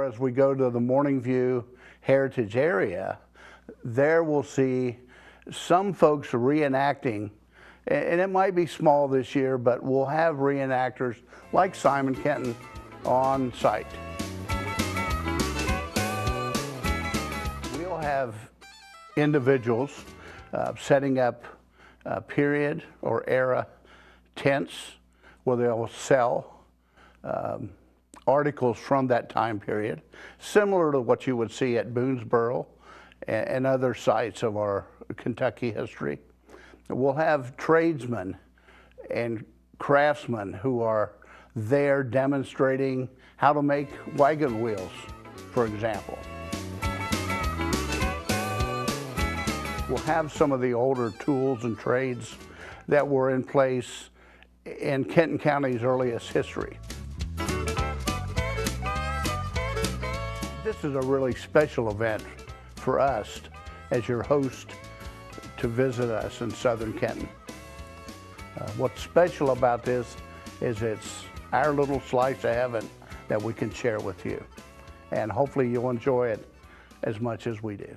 as we go to the Morning View Heritage Area, there we'll see some folks reenacting, and it might be small this year, but we'll have reenactors like Simon Kenton on site. We'll have individuals setting up period or era tents where they'll sell articles from that time period, similar to what you would see at Boonesboro and other sites of our Kentucky history. We'll have tradesmen and craftsmen who are there demonstrating how to make wagon wheels, for example. We'll have some of the older tools and trades that were in place in Kenton County's earliest history. This is a really special event for us as your host to visit us in southern Kenton. What's special about this is it's our little slice of heaven that we can share with you. And hopefully you'll enjoy it as much as we do.